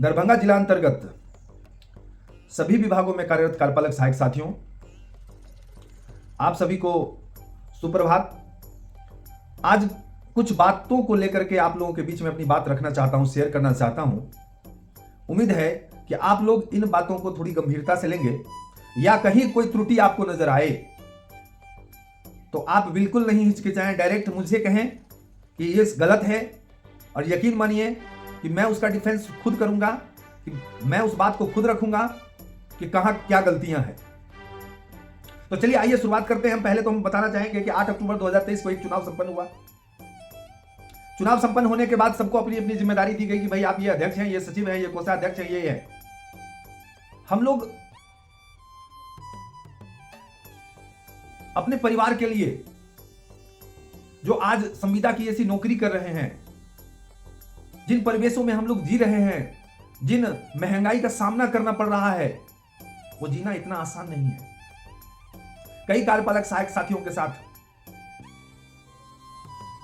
दरभंगा जिला अंतर्गत सभी विभागों में कार्यरत कार्यपालक सहायक साथियों, आप सभी को सुप्रभात। आज कुछ बातों को लेकर के आप लोगों के बीच में अपनी बात रखना चाहता हूं, शेयर करना चाहता हूं। उम्मीद है कि आप लोग इन बातों को थोड़ी गंभीरता से लेंगे, या कहीं कोई त्रुटि आपको नजर आए तो आप बिल्कुल नहीं हिचकिचाएं, डायरेक्ट मुझे कहें कि ये गलत है, और यकीन मानिए कि मैं उसका डिफेंस खुद करूंगा, कि मैं उस बात को खुद रखूंगा कि कहां क्या गलतियां हैं। तो चलिए आइए शुरुआत करते हैं। पहले तो हम बताना चाहेंगे कि 8 अक्टूबर 2023 को एक चुनाव संपन्न हुआ। चुनाव संपन्न होने के बाद सबको अपनी अपनी जिम्मेदारी दी गई कि भाई आप ये अध्यक्ष हैं, ये सचिव हैं, ये कोषाध्यक्ष हैं, ये है। हम लोग अपने परिवार के लिए जो आज संविदा की ऐसी नौकरी कर रहे हैं, जिन परिवेशों में हम लोग जी रहे हैं, जिन महंगाई का सामना करना पड़ रहा है, वो जीना इतना आसान नहीं है। कई कार्यपालक सहायक साथियों के साथ,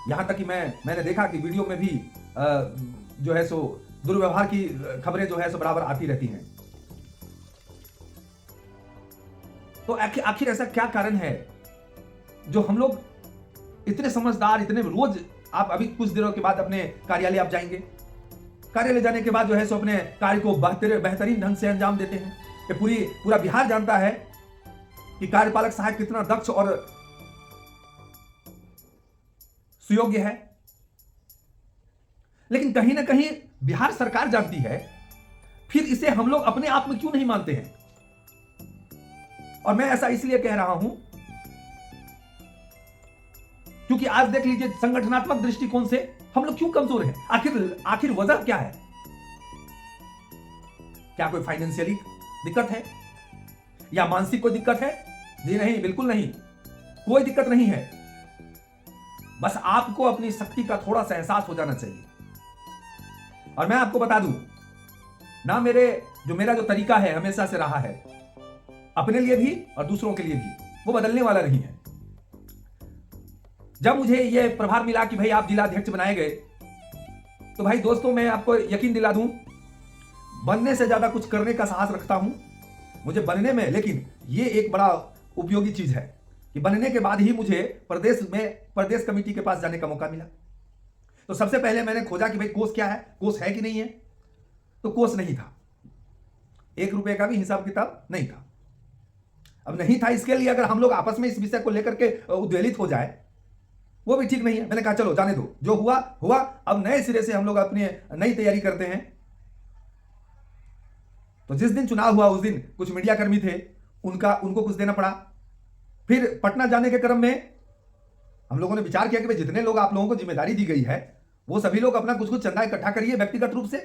यहां तक कि मैंने देखा कि वीडियो में भी जो है सो दुर्व्यवहार की खबरें जो है सो बराबर आती रहती हैं। तो आखिर ऐसा क्या कारण है जो हम लोग इतने समझदार, इतने रोज, आप अभी कुछ दिनों के बाद अपने कार्यालय आप जाएंगे, कार्यालय जाने के बाद जो है सो अपने कार्य को बेहतरीन ढंग से अंजाम देते हैं। ये पूरा बिहार जानता है कि कार्यपालक सहायक कितना दक्ष और सुयोग्य है। लेकिन कहीं ना कहीं बिहार सरकार जानती है, फिर इसे हम लोग अपने आप में क्यों नहीं मानते हैं। और मैं ऐसा इसलिए कह रहा हूं क्योंकि आज देख लीजिए, संगठनात्मक दृष्टिकोण से हम लोग क्यों कमजोर हैं। आखिर वजह क्या है? क्या कोई फाइनेंशियली दिक्कत है या मानसिक कोई दिक्कत है? जी नहीं, बिल्कुल नहीं, कोई दिक्कत नहीं है। बस आपको अपनी शक्ति का थोड़ा सा एहसास हो जाना चाहिए। और मैं आपको बता दूं ना, मेरा जो तरीका है हमेशा से रहा है, अपने लिए भी और दूसरों के लिए भी, वो बदलने वाला नहीं है। जब मुझे यह प्रभार मिला कि भाई आप जिला अध्यक्ष बनाए गए, तो भाई दोस्तों, मैं आपको यकीन दिला दूं, बनने से ज्यादा कुछ करने का साहस रखता हूं मुझे बनने में। लेकिन ये एक बड़ा उपयोगी चीज है कि बनने के बाद ही मुझे प्रदेश कमेटी के पास जाने का मौका मिला। तो सबसे पहले मैंने खोजा कि भाई कोष क्या है, कोष है कि नहीं है। तो कोष नहीं था, 1 रुपए का भी हिसाब किताब नहीं था। अब नहीं था, इसके लिए अगर हम लोग आपस में इस विषय को लेकर के उद्वेलित हो जाए, वो भी ठीक नहीं है। मैंने कहा चलो जाने दो, जो हुआ हुआ, अब नए सिरे से हम लोग अपनी नई तैयारी करते हैं। तो जिस दिन चुनाव हुआ उस दिन कुछ मीडिया कर्मी थे, उनको कुछ देना पड़ा। फिर पटना जाने के क्रम में हम लोगों ने विचार किया कि भाई जितने लोग आप लोगों को जिम्मेदारी दी गई है, वो सभी लोग अपना कुछ चंदा इकट्ठा करिए व्यक्तिगत रूप से,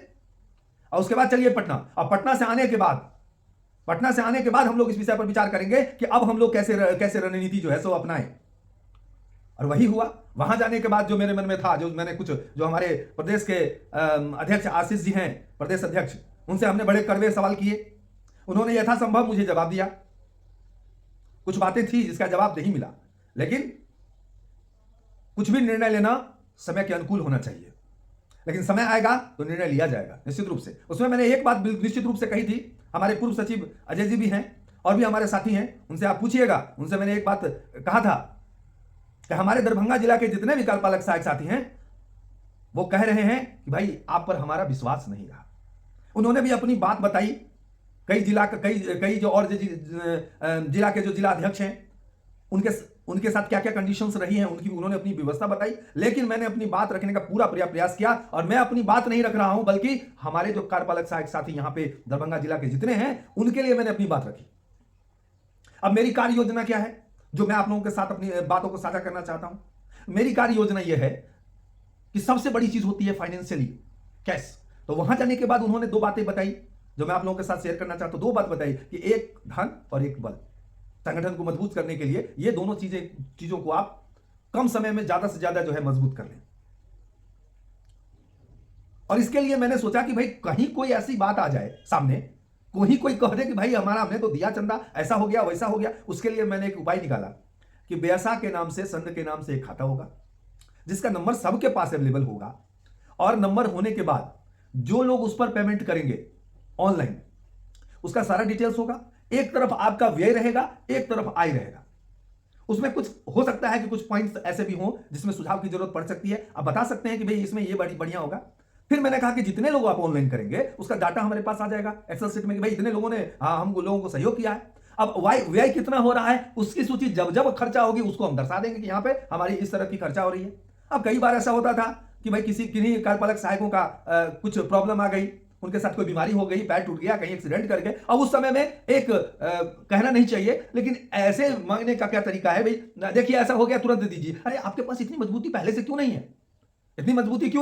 और उसके बाद चलिए पटना। और पटना से आने के बाद हम लोग इस विषय पर विचार करेंगे कि अब हम लोग कैसे रणनीति जो है सो अपनाएं। और वही हुआ। वहां जाने के बाद जो मेरे मन में था, जो हमारे प्रदेश के अध्यक्ष आशीष जी हैं, प्रदेश अध्यक्ष, उनसे हमने बड़े कड़वे सवाल किए। उन्होंने यथासंभव मुझे जवाब दिया। कुछ बातें थी जिसका जवाब नहीं मिला, लेकिन कुछ भी निर्णय लेना समय के अनुकूल होना चाहिए। लेकिन समय आएगा तो निर्णय लिया जाएगा निश्चित रूप से। उसमें मैंने एक बात निश्चित रूप से कही थी। हमारे पूर्व सचिव अजय जी भी हैं और भी हमारे साथी हैं, उनसे आप पूछिएगा। उनसे मैंने एक बात कहा था कि हमारे दरभंगा जिला के जितने भी कार्यपालक सहायक साथी हैं, वो कह रहे हैं कि भाई आप पर हमारा विश्वास नहीं रहा। उन्होंने भी अपनी बात बताई। कई जिला के जो जिला अध्यक्ष हैं, उनके साथ क्या क्या कंडीशंस रही हैं, उन्होंने अपनी व्यवस्था बताई। लेकिन मैंने अपनी बात रखने का पूरा प्रयास किया। और मैं अपनी बात नहीं रख रहा हूं, बल्कि हमारे जो कार्यपालक सहायक साथी यहां पे दरभंगा जिला के जितने हैं, उनके लिए मैंने अपनी बात रखी। अब मेरी कार्य योजना क्या है, जो मैं आप लोगों के साथ अपनी बातों को साझा करना चाहता हूं। मेरी कार्य योजना यह है कि सबसे बड़ी चीज होती है फाइनेंशियली कैश। तो वहां जाने के बाद उन्होंने 2 बातें बताई जो मैं आप लोगों के साथ शेयर करना चाहता हूं। 2 बात बताई कि एक धन और एक बल। संगठन को मजबूत करने के लिए ये दोनों चीजों को आप कम समय में ज्यादा से ज्यादा जो है मजबूत कर लें। और इसके लिए मैंने सोचा कि भाई कहीं कोई ऐसी बात आ जाए सामने, कोई कह दे कि भाई हमने तो दिया चंदा, ऐसा हो गया वैसा हो गया। उसके लिए मैंने एक उपाय निकाला कि बेसा के नाम से, संघ के नाम से एक खाता होगा जिसका नंबर सबके पास अवेलेबल होगा। और नंबर होने के बाद जो लोग उस पर पेमेंट करेंगे ऑनलाइन, उसका सारा डिटेल्स होगा। एक तरफ आपका व्यय रहेगा, एक तरफ आय रहेगा। उसमें कुछ हो सकता है कि कुछ पॉइंट्स ऐसे भी हों जिसमें सुझाव की जरूरत पड़ सकती है। आप बता सकते हैं कि भाई इसमें ये बड़ी बढ़िया होगा। फिर मैंने कहा कि जितने लोग आप ऑनलाइन करेंगे उसका डाटा हमारे पास आ जाएगा एक्सेल शीट में कि भाई इतने लोगों ने हम लोगों को सहयोग किया है। अब व्यय कितना हो रहा है उसकी सूची जब जब खर्चा होगी उसको हम दर्शा देंगे कि यहां पे हमारी इस तरह की खर्चा हो रही है। अब कई बार ऐसा होता था कि भाई किन्हीं कार्यपालक सहायकों का कुछ प्रॉब्लम आ गई, उनके साथ कोई बीमारी हो गई, पैर टूट गया, कहीं एक्सीडेंट कर गए। अब उस समय में एक कहना नहीं चाहिए लेकिन ऐसे मांगने का क्या तरीका है, भाई देखिए ऐसा हो गया तुरंत दे दीजिए। अरे आपके पास इतनी मजबूती पहले से क्यों नहीं है? इतनी मजबूती क्यों